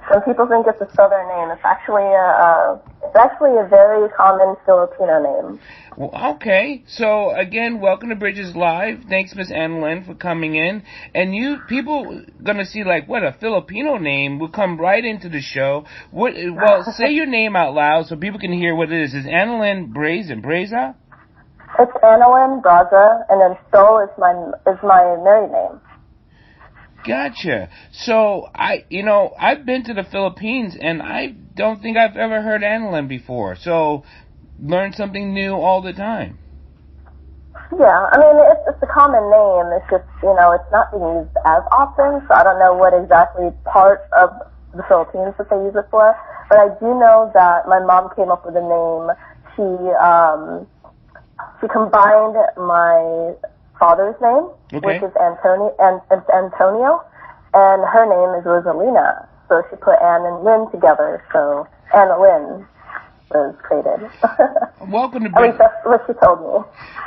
Some people think it's a Southern name. It's actually a very common Filipino name. Well, okay. So again, welcome to Bridges Live. Thanks, Miss Analyn, for coming in. And people gonna see like what a Filipino name will come right into the show. Well, say your name out loud so people can hear what it is. Is Analyn-Braza? It's Analyn-Braza, and then Stull is my married name. Gotcha. So I've been to the Philippines, and I don't think I've ever heard Analyn before. So learn something new all the time. Yeah, I mean it's a common name. It's just it's not being used as often, so I don't know what exactly part of the Philippines that they use it for. But I do know that my mom came up with a name. She combined my father's name, which is Antonio, and her name is Rosalina. So she put Ann and Lynn together, so Analyn was created. Welcome to Bridges. At least that's what she told me.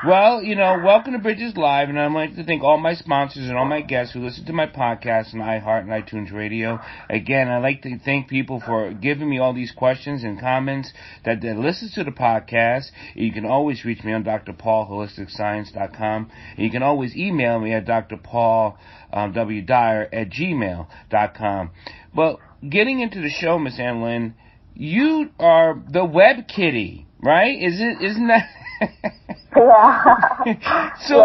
Well, welcome to Bridges Live, and I'd like to thank all my sponsors and all my guests who listen to my podcast on iHeart and iTunes Radio. Again, I'd like to thank people for giving me all these questions and comments that listen to the podcast. You can always reach me on drpaulholisticscience.com. And you can always email me at drpaulwdyer@gmail.com. Well, getting into the show, Miss Analyn, you are the web kitty, right? Isn't that? Yeah. So,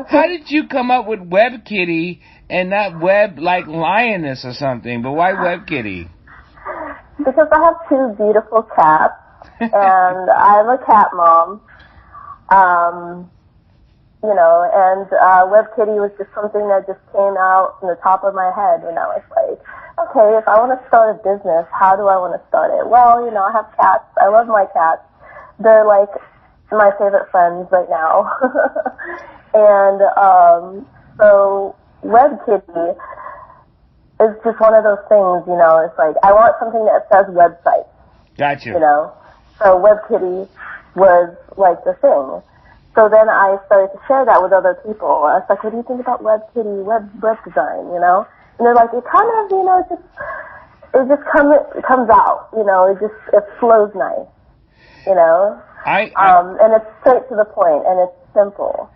how did you come up with web kitty and not web like lioness or something? But why web kitty? Because I have two beautiful cats, and I'm a cat mom. And web kitty was just something that just came out from the top of my head when I was like, okay, if I want to start a business, how do I want to start it? Well, I have cats. I love my cats. They're like my favorite friends right now. And so web kitty is just one of those things, it's like I want something that says website. Gotcha. So web kitty was like the thing. So then I started to share that with other people. I was like, what do you think about web kitty, web design, And they're like, it kind of, it just comes out, it flows nice, and it's straight to the point, and it's simple.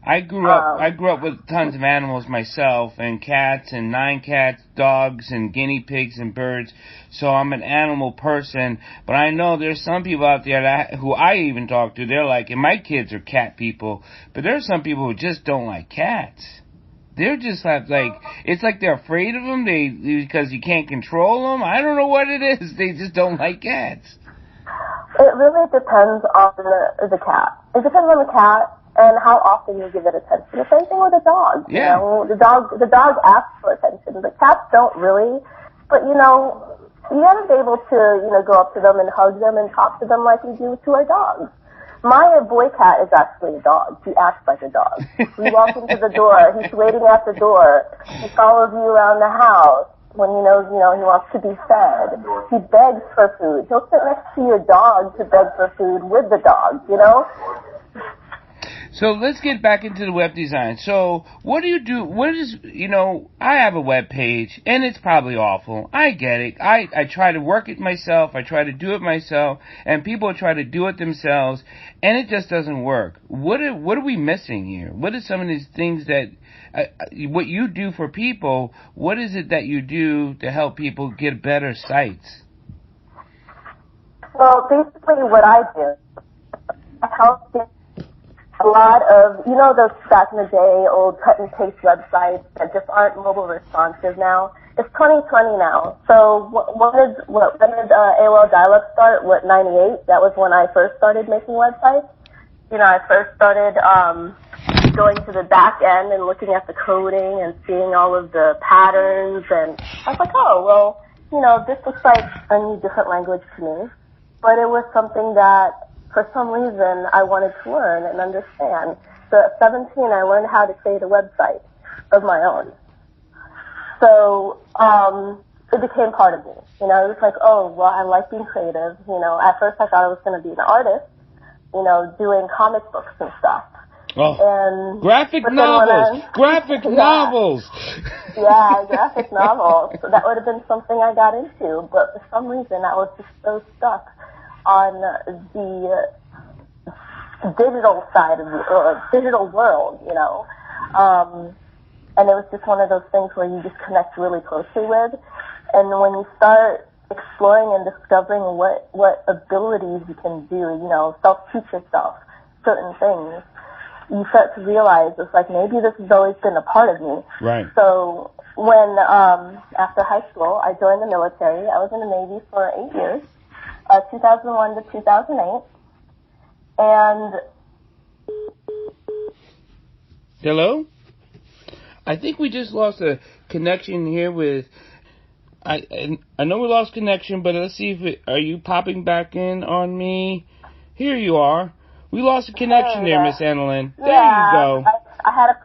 I grew up with tons of animals myself, and cats, and 9 cats, dogs, and guinea pigs, and birds. So I'm an animal person. But I know there's some people out there who I even talk to. They're like, and my kids are cat people. But there's some people who just don't like cats. They're just like it's like they're afraid of them. Because you can't control them. I don't know what it is. They just don't like cats. It really depends on the cat. It depends on the cat and how often you give it attention. The same thing with a dog. Yeah. The dog asks for attention. The cats don't really. But you gotta be able to go up to them and hug them and talk to them like we do to our dogs. My boy cat is actually a dog. He acts like a dog. We walk into the door. He's waiting at the door. He follows you around the house when he knows, he wants to be fed. He begs for food. He'll sit next to your dog to beg for food with the dog, So let's get back into the web design. So what do you do? I have a web page, and it's probably awful. I get it. I try to work it myself. I try to do it myself, and people try to do it themselves, and it just doesn't work. What are we missing here? What are some of these things that, what you do for people, what is it that you do to help people get better sites? Well, basically what I do, I help people. A lot of, those back in the day old cut and paste websites that just aren't mobile responsive now. It's 2020 now. So when did AOL dial-up start? 98? That was when I first started making websites. I first started going to the back end and looking at the coding and seeing all of the patterns, and I was like, oh, well, this looks like a new different language to me. But it was something that for some reason I wanted to learn and understand. So at 17, I learned how to create a website of my own. So it became part of me. It was like, oh, well, I like being creative. At first I thought I was going to be an artist, doing comic books and stuff. Oh, and graphic novels! Graphic novels! Yeah, graphic novels. So that would have been something I got into, but for some reason I was just so stuck on the digital side of the digital world, you know. And it was just one of those things where you just connect really closely with. And when you start exploring and discovering what abilities you can do, you know, self-teach yourself certain things, you start to realize it's like maybe this has always been a part of me. Right. So when, after high school, I joined the military. I was in the Navy for 8 years, 2001 to 2008. And... Hello? I think we just lost a connection here with... I know we lost connection, but let's see if are you popping back in on me? Here you are. We lost a connection there, Miss Analyn. There you go. I had a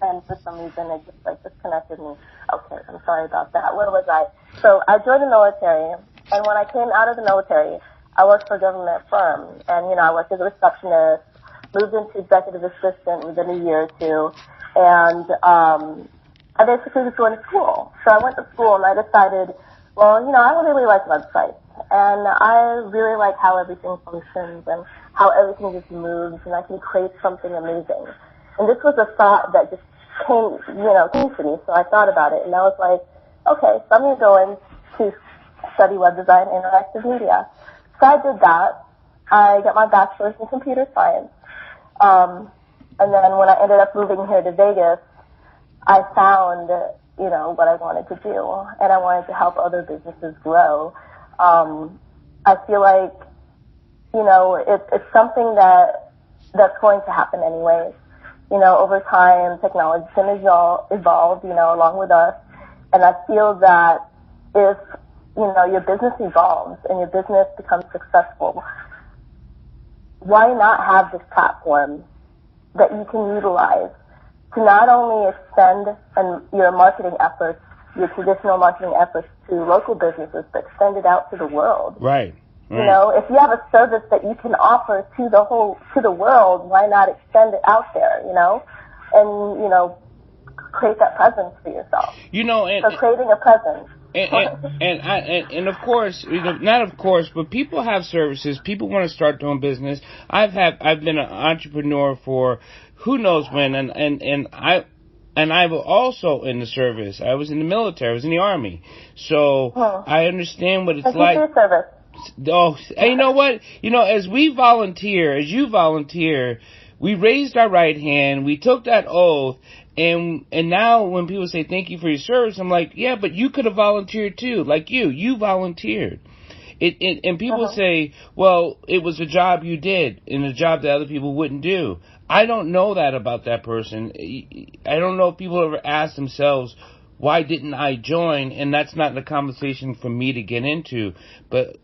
and for some reason it just like disconnected me. Okay, I'm sorry about that. Where was I? So I joined the military, and when I came out of the military, I worked for a government firm, and you know I worked as a receptionist, moved into executive assistant within a year or two, and I basically was going to school. So I went to school and I decided, well, you know, I really like websites. And I really like how everything functions and how everything just moves and I can create something amazing. And this was a thought that just came to me. So I thought about it and I was like, okay, so I'm going to go in to study web design and interactive media. So I did that. I got my bachelor's in computer science. And then when I ended up moving here to Vegas, I found, you know, what I wanted to do, and I wanted to help other businesses grow. I feel like, you know, it's something that's going to happen anyways. You know, over time, technology is going to evolve, you know, along with us. And I feel that if, you know, your business evolves and your business becomes successful, why not have this platform that you can utilize to not only extend your marketing efforts, your traditional marketing efforts to local businesses, but extend it out to the world. Right. You know, if you have a service that you can offer to the world, why not extend it out there, you know? And, you know, create that presence for yourself. You know, so creating a presence. And of course, you know, not of course, but people have services. People want to start their own business. I've been an entrepreneur for who knows when, and I'm also in the service. I was in the military. I was in the Army, so I understand what it's like. Your service. Oh, and you know what? You know, as you volunteer, we raised our right hand. We took that oath. And now when people say thank you for your service, I'm like, yeah, but you could have volunteered too. Like you volunteered. And people say, well, it was a job you did and a job that other people wouldn't do. I don't know that about that person. I don't know if people ever ask themselves, why didn't I join? And that's not the conversation for me to get into. But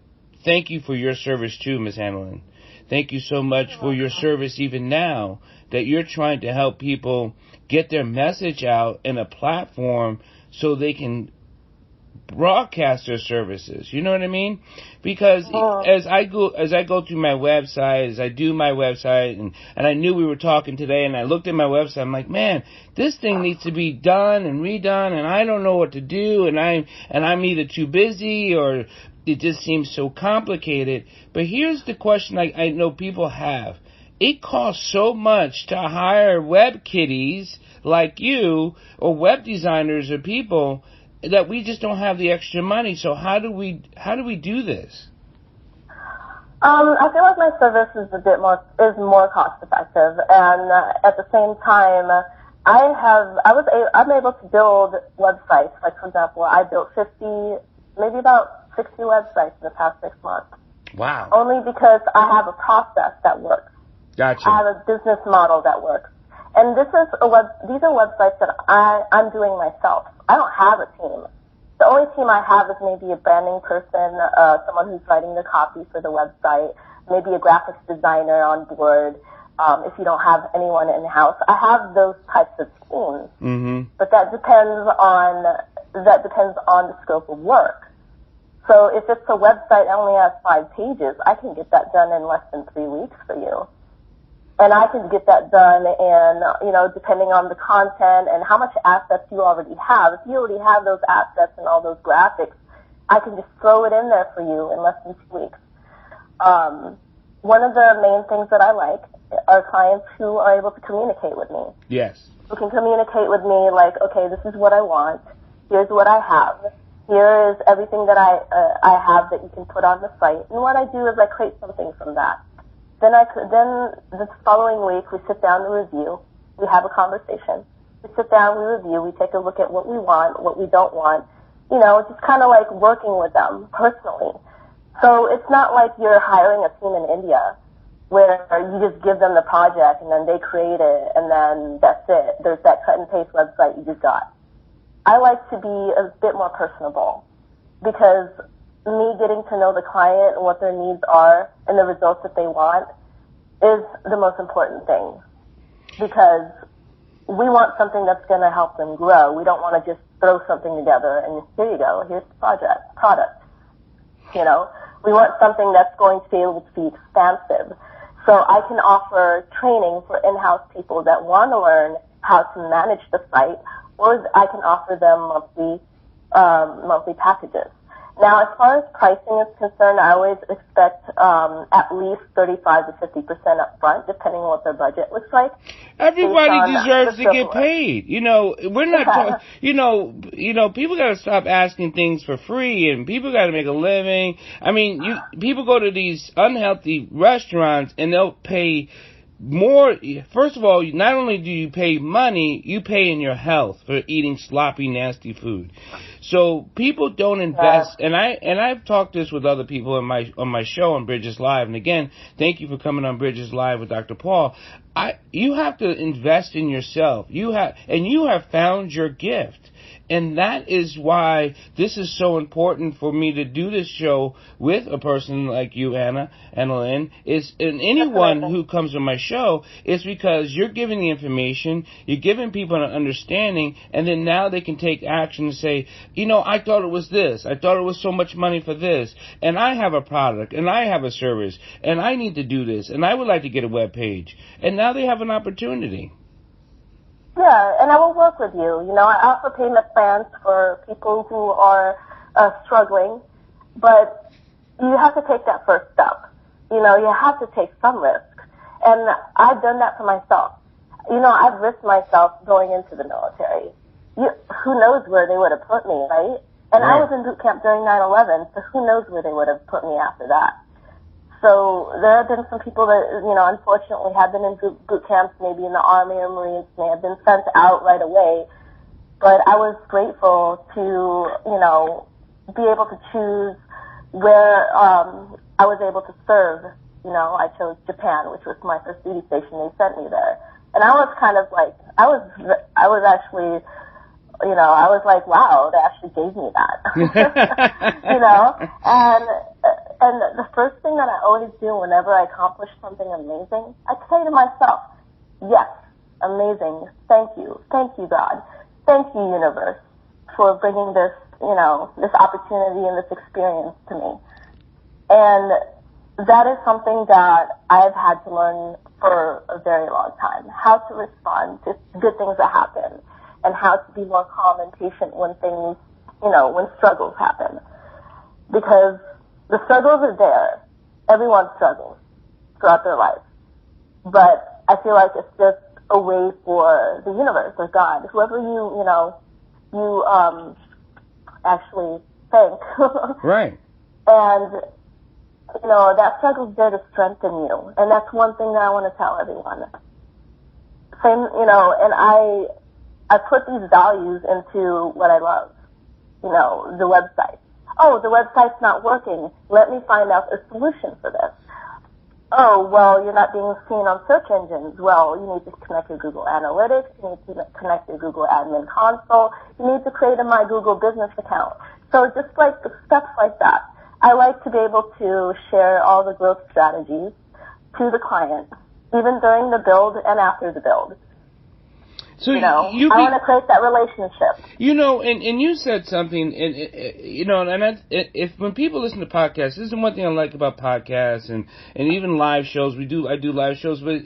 thank you for your service too, Ms. Analyn. Thank you so much for your service even now that you're trying to help people get their message out in a platform so they can broadcast their services. You know what I mean? Because as I go through my website, as I do my website, and I knew we were talking today, and I looked at my website, I'm like, man, this thing needs to be done and redone, and I don't know what to do, and I'm either too busy or it just seems so complicated. But here's the question I know people have. It costs so much to hire web kiddies like you or web designers or people that we just don't have the extra money. So how do we do this? I feel like my service is more cost effective, and at the same time, I'm able to build websites. Like for example, I built maybe about 60 websites in the past 6 months. Wow! Only because I have a process that works. Gotcha. I have a business model that works. And these are websites that I'm doing myself. I don't have a team. The only team I have is maybe a branding person, someone who's writing the copy for the website, maybe a graphics designer on board, if you don't have anyone in-house. I have those types of teams. Mm-hmm. But that depends on the scope of work. So if it's a website that only has 5 pages, I can get that done in less than 3 weeks for you. And I can get that done, and, you know, depending on the content and how much assets you already have. If you already have those assets and all those graphics, I can just throw it in there for you in less than 2 weeks. One of the main things that I like are clients who are able to communicate with me. Yes. Who can communicate with me like, okay, this is what I want. Here's what I have. Here is everything that I have that you can put on the site. And what I do is I create something from that. Then the following week we sit down to review. We have a conversation. We sit down, we review, we take a look at what we want, what we don't want. You know, just kind of like working with them personally. So it's not like you're hiring a team in India where you just give them the project and then they create it and then that's it. There's that cut and paste website you just got. I like to be a bit more personable because me getting to know the client and what their needs are and the results that they want is the most important thing, because we want something that's going to help them grow. We don't want to just throw something together and here you go, here's the product. You know, we want something that's going to be able to be expansive. So I can offer training for in-house people that want to learn how to manage the site, or I can offer them monthly packages. Now, as far as pricing is concerned, I always expect at least 35 to 50% up front, depending on what their budget looks like. Everybody deserves to get paid. You know, we're not talking, you know, people got to stop asking things for free, and people got to make a living. I mean, people go to these unhealthy restaurants and they'll pay more. First of all, not only do you pay money, you pay in your health for eating sloppy, nasty food. So people don't invest, and I've talked this with other people on my show on Bridges Live. And again, thank you for coming on Bridges Live with Dr. Paul. You have to invest in yourself. You have found your gift. And that is why this is so important for me to do this show with a person like you, Analyn, and anyone who comes on my show, is because you're giving the information, you're giving people an understanding, and then now they can take action and say, you know, I thought it was this. I thought it was so much money for this. And I have a product, and I have a service, and I need to do this, and I would like to get a web page. And now they have an opportunity. Yeah, and I will work with you. You know, I offer payment plans for people who are struggling, but you have to take that first step. You know, you have to take some risk. And I've done that for myself. You know, I've risked myself going into the military. Who knows where they would have put me, right? And I was in boot camp during 9/11, so who knows where they would have put me after that. So there have been some people that, you know, unfortunately have been in boot camps, maybe in the Army or Marines, may have been sent out right away. But I was grateful to, you know, be able to choose where I was able to serve. You know, I chose Japan, which was my first duty station. They sent me there. And I was kind of like, I was actually, you know, I was like, wow, they actually gave me that. You know? And the first thing that I always do whenever I accomplish something amazing, I say to myself, yes, amazing. Thank you. Thank you, God. Thank you, universe, for bringing this, you know, this opportunity and this experience to me. And that is something that I've had to learn for a very long time, how to respond to good things that happen and how to be more calm and patient when things, you know, when struggles happen. Because the struggles are there. Everyone struggles throughout their life. But I feel like it's just a way for the universe or God, whoever you actually thank. Right. And, you know, that struggle's there to strengthen you. And that's one thing that I want to tell everyone. Same, you know, and I put these values into what I love. You know, the website. Oh, the website's not working. Let me find out a solution for this. Oh, well, you're not being seen on search engines. Well, you need to connect your Google Analytics. You need to connect your Google Admin Console. You need to create a My Google Business account. So just like the steps like that, I like to be able to share all the growth strategies to the client, even during the build and after the build. So I want to create that relationship. And you said something, if when people listen to podcasts, this is one thing I like about podcasts and even live shows. I do live shows, but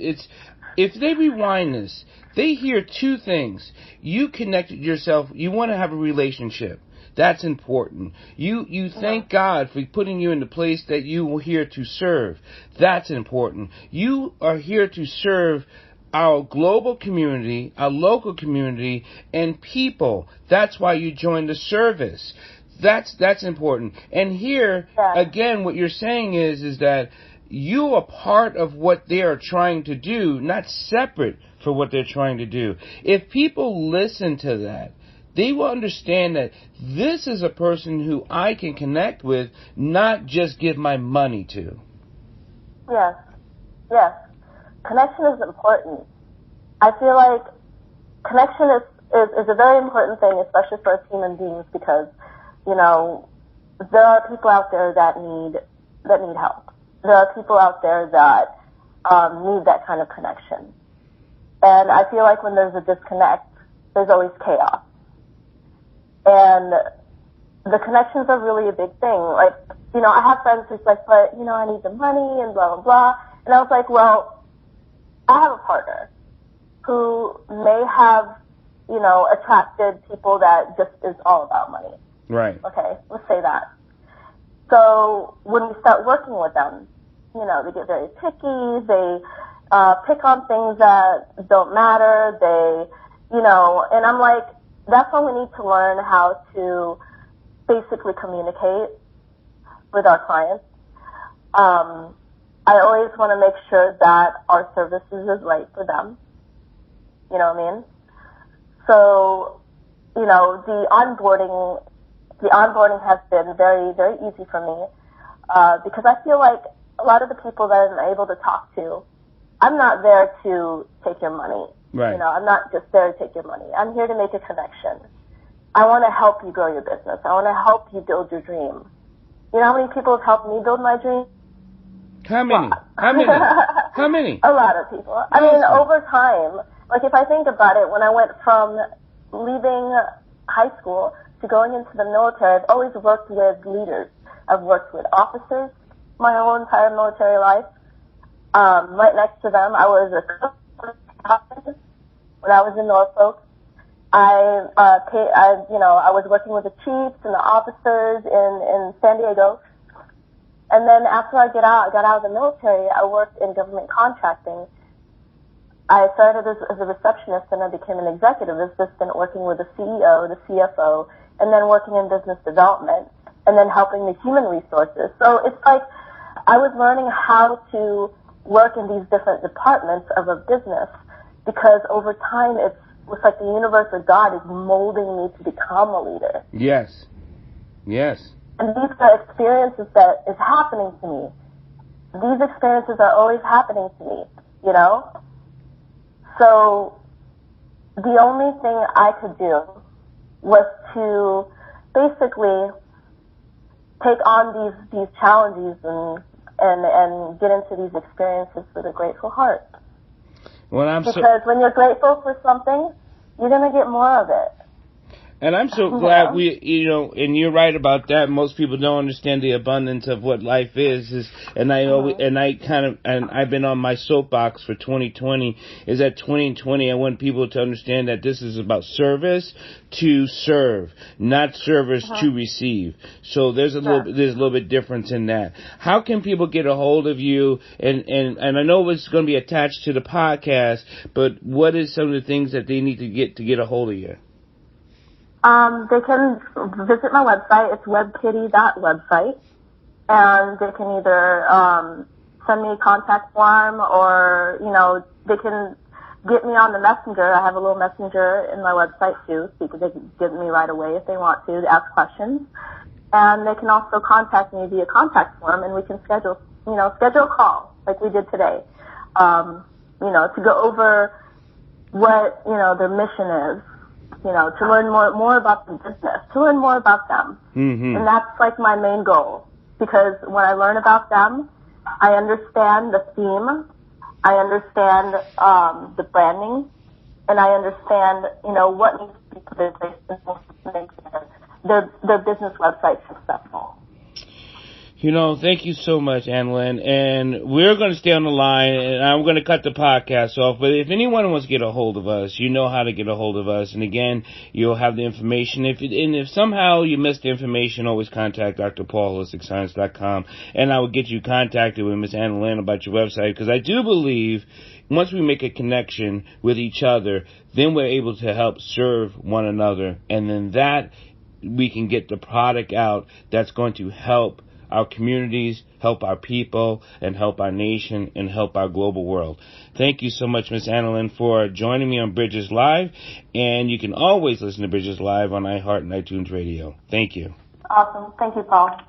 if they rewind this, they hear two things. You connected yourself. You want to have a relationship. That's important. You thank God for putting you in the place that you were here to serve. That's important. You are here to serve our global community, our local community, and people. That's why you joined the service. That's important. And here, again, what you're saying is that you are part of what they are trying to do, not separate for what they're trying to do. If people listen to that, they will understand that this is a person who I can connect with, not just give my money to. Yes. Connection is important. I feel like connection is a very important thing, especially for us human beings, because, there are people out there that need help. There are people out there that need that kind of connection. And I feel like when there's a disconnect, there's always chaos. And the connections are really a big thing. Like, I have friends who's like, but, I need the money and blah, blah, blah. And I was like, well, I have a partner who may have, attracted people that just is all about money. Right. Okay, let's say that. So when we start working with them, they get very picky. They pick on things that don't matter. And I'm like, that's when we need to learn how to basically communicate with our clients. I always want to make sure that our services is right for them. You know what I mean? So, the onboarding has been very, very easy for me, because I feel like a lot of the people that I'm able to talk to, I'm not there to take your money. Right. I'm not just there to take your money. I'm here to make a connection. I want to help you grow your business. I want to help you build your dream. You know how many people have helped me build my dream? How many? How many? A lot of people. I mean, over time, like if I think about it, when I went from leaving high school to going into the military, I've always worked with leaders. I've worked with officers my whole entire military life. Right next to them, I was a cook when I was in Norfolk. I was working with the chiefs and the officers in San Diego. And then after I got out of the military, I worked in government contracting. I started as a receptionist, and I became an executive assistant working with the CEO, the CFO, and then working in business development, and then helping the human resources. So it's like I was learning how to work in these different departments of a business, because over time it's like the universe or God is molding me to become a leader. Yes. And these are experiences that is happening to me. These experiences are always happening to me, So the only thing I could do was to basically take on these challenges and get into these experiences with a grateful heart. Because when you're grateful for something, you're going to get more of it. And I'm so glad and you're right about that. Most people don't understand the abundance of what life is, and I've been on my soapbox for 2020, is that 2020, I want people to understand that this is about service to serve, not service to receive. So there's a little bit difference in that. How can people get a hold of you? And I know it's going to be attached to the podcast, but what is some of the things that they need to get a hold of you? They can visit my website. It's webkitty.website. And they can either send me a contact form, or, they can get me on the messenger. I have a little messenger in my website, too, so they can get me right away if they want to ask questions. And they can also contact me via contact form, and we can schedule a call like we did today, to go over what, their mission is. To learn more about the business, to learn more about them. Mm-hmm. And that's like my main goal, because when I learn about them, I understand the theme, I understand the branding, and I understand, what needs to be put in place in order to make their business website successful. Thank you so much, Analyn. And we're going to stay on the line, and I'm going to cut the podcast off. But if anyone wants to get a hold of us, you know how to get a hold of us. And again, you'll have the information. If somehow you missed the information, always contact Dr. Paul, holisticscience.com, and I will get you contacted with Ms. Analyn about your website, because I do believe once we make a connection with each other, then we're able to help serve one another. And then that we can get the product out that's going to help our communities, help our people, and help our nation, and help our global world. Thank you so much, Ms. Analyn, for joining me on Bridges Live, and you can always listen to Bridges Live on iHeart and iTunes Radio. Thank you. Awesome. Thank you, Paul.